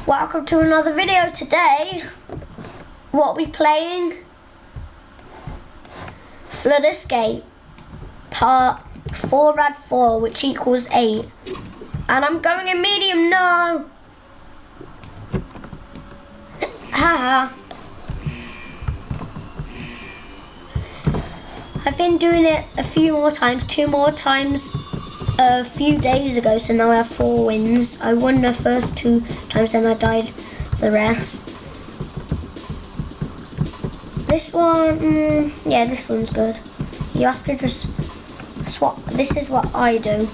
Welcome to another video. Today, what are we playing? Flood Escape, part 4 rad 4, which equals 8. And I'm going in medium, no! Haha. I've been doing it a few more times, 2 more times a few days ago, so now I have 4 wins. I won the first 2 times, then I died the rest. This one, yeah, this one's good. You have to just swap. This is what I do.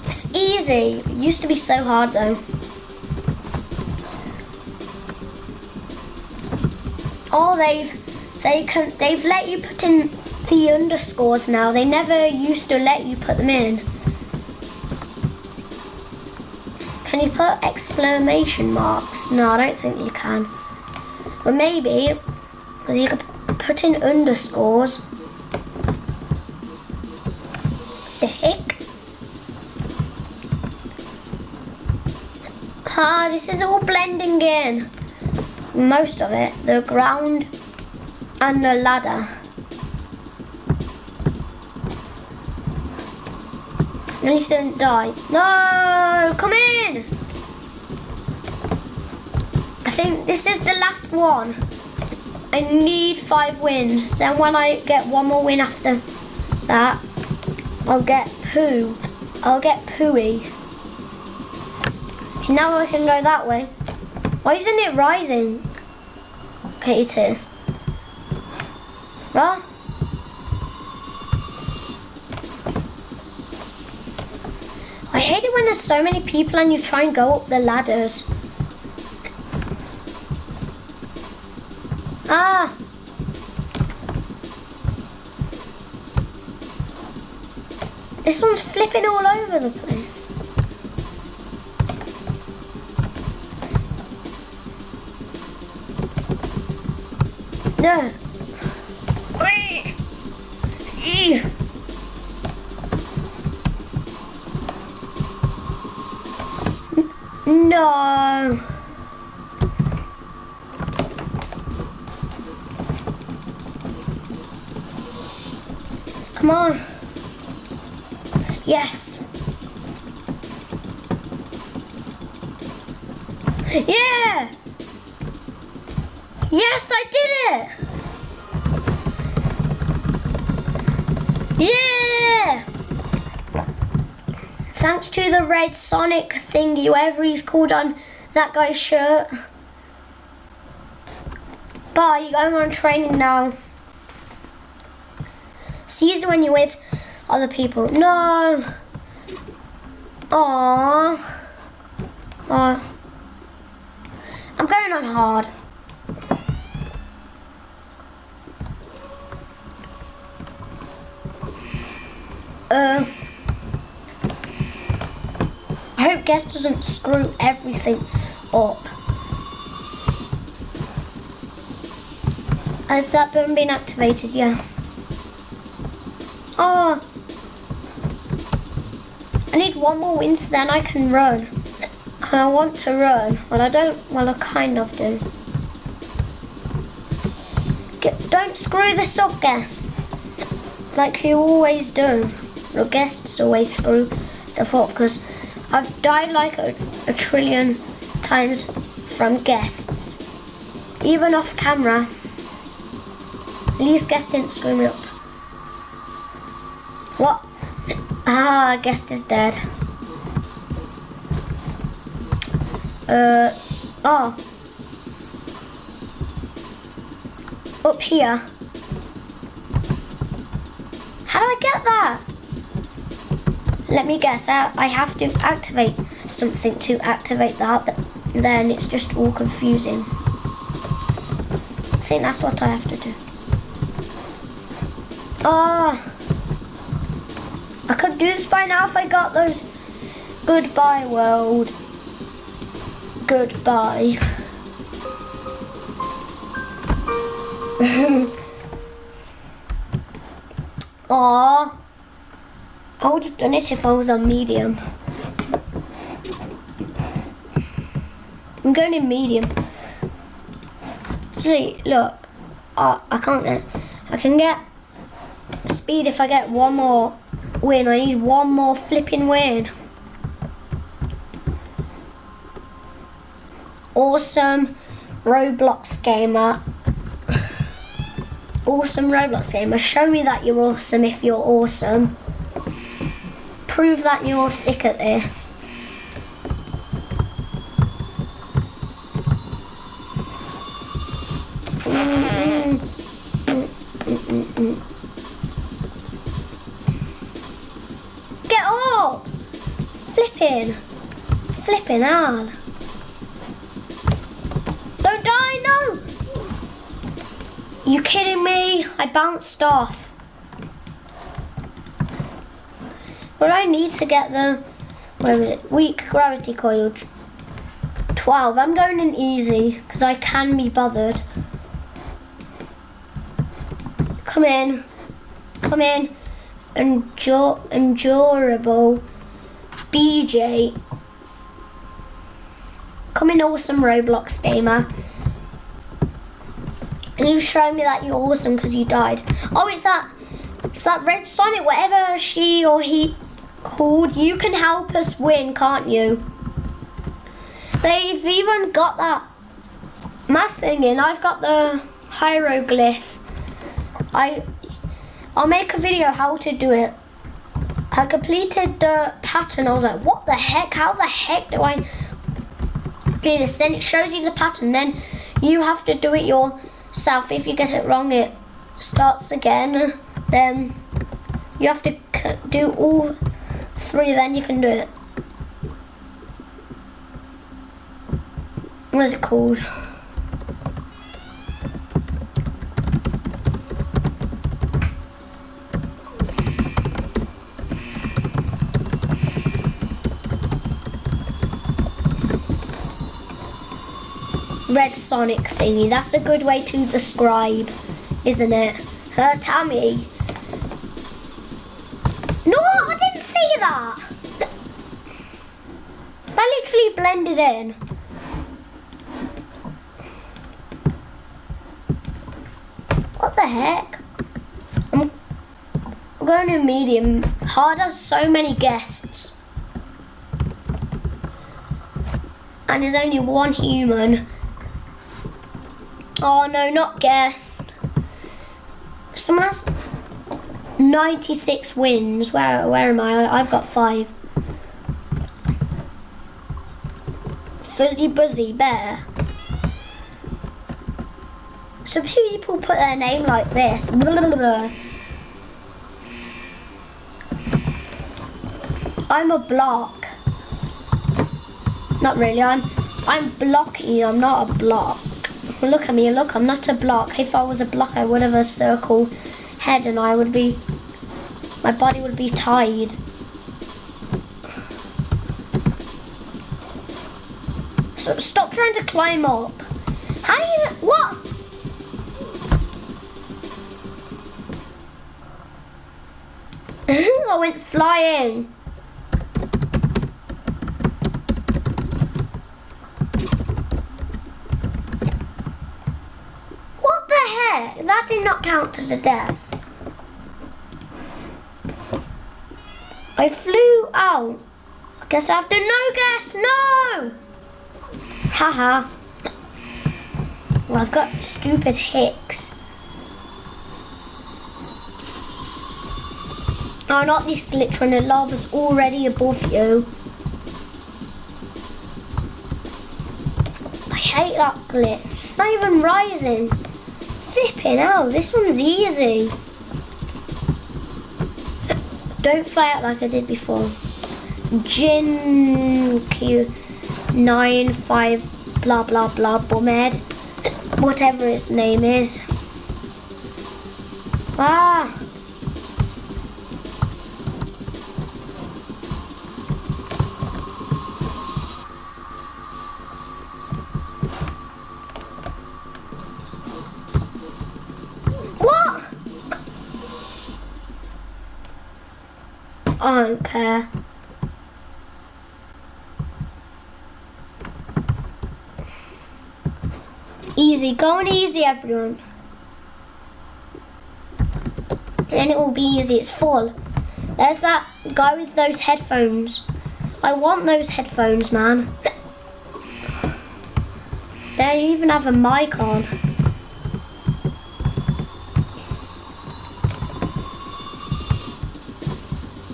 It's easy. It used to be so hard though. Oh, they've let you put in the underscores now. They never used to let you put them in. Can you put exclamation marks? No, I don't think you can. But maybe, because you could put in underscores. The heck? Ah, this is all blending in. Most of it. The ground and the ladder. At least I didn't die. No! Come in! I think this is the last one. I need 5 wins. Then when I get 1 more win after that, I'll get poo. I'll get pooey. Now I can go that way. Why isn't it rising? Okay, it is. Well, I hate it when there's so many people and you try and go up the ladders. Ah! This one's flipping all over the place. No. No. Come on. Yes. Yeah. Yes, I did it. Yeah. Thanks to the red Sonic thingy, whatever he's called on that guy's shirt. Bye, you're going on training now. See you when you're with other people. No. Aww. Aww. I'm going on hard. I hope Guest doesn't screw everything up. Has that button been activated? Yeah. Oh. I need 1 more win so then I can run. And I want to run. Well, I don't. Well, I kind of do. Don't screw this up, Guest. Like you always do. Your guests always screw stuff up because I've died like a trillion times from guests. Even off camera. At least Guest didn't screw me up. What? Ah, Guest is dead. Oh. Up here. How do I get that? Let me guess. I have to activate something to activate that. Then it's just all confusing. I think that's what I have to do. Oh. I could do this by now if I got those. Goodbye, world. Goodbye. Aww. I would have done it if I was on medium. I'm going in medium. See, look. I can't get... I can get speed if I get one more win. I need one more flipping win. Awesome Roblox gamer. Awesome Roblox gamer. Show me that you're awesome if you're awesome. Prove that you're sick at this. Get up! Flipping hard. Don't die, no! You kidding me? I bounced off. But I need to get the, where is it? Weak gravity coil. 12. I'm going in easy because I can be bothered. Come in. Endurable. BJ. Come in, awesome Roblox gamer. And you show me that you're awesome because you died. Oh, it's that Red Sonic, whatever she or he's called. You can help us win, can't you? They've even got that mass thing in. I've got the hieroglyph. I'll make a video how to do it. I completed the pattern. I was like, what the heck? How the heck do I do this? Then it shows you the pattern. Then you have to do it yourself. If you get it wrong, it starts again. Then you have to do all three. Then you can do it. What is it called? Red Sonic thingy. That's a good way to describe, isn't it? Tell me. No, I didn't see that. That literally blended in. What the heck? I'm going to medium. Hard has so many guests. And there's only one human. Oh no, not guest. Someone has 96 wins. Where am I? I've got 5. Fuzzy Buzzy Bear. Some people put their name like this. I'm a block. Not really. I'm blocky. I'm not a block. Look at me, look, I'm not a block. If I was a block, I would have a circle head and my body would be tied. So stop trying to climb up. How do you, what? I went flying. That did not count as a death. I flew out. I guess I have to guess. No! Haha. Well, I've got stupid hicks. Oh, not this glitch when the lava's already above you. I hate that glitch. It's not even rising. Flipping out, this one's easy. Don't fly out like I did before. Jin Q95 blah blah blah Bumhead. Whatever its name is. Ah. I don't care. Easy, go on easy, everyone. Then it will be easy, it's full. There's that guy with those headphones. I want those headphones, man. They even have a mic on.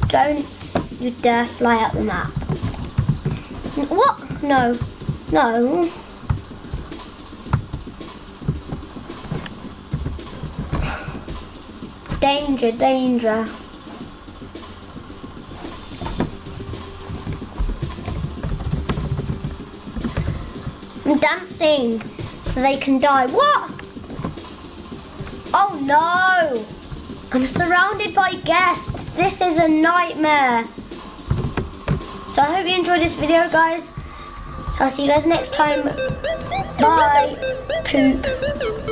Don't you dare fly out the map. What? No. No. Danger, danger. I'm dancing so they can die. What? Oh no! I'm surrounded by guests. This is a nightmare. So I hope you enjoyed this video, guys. I'll see you guys next time. Bye. Poop.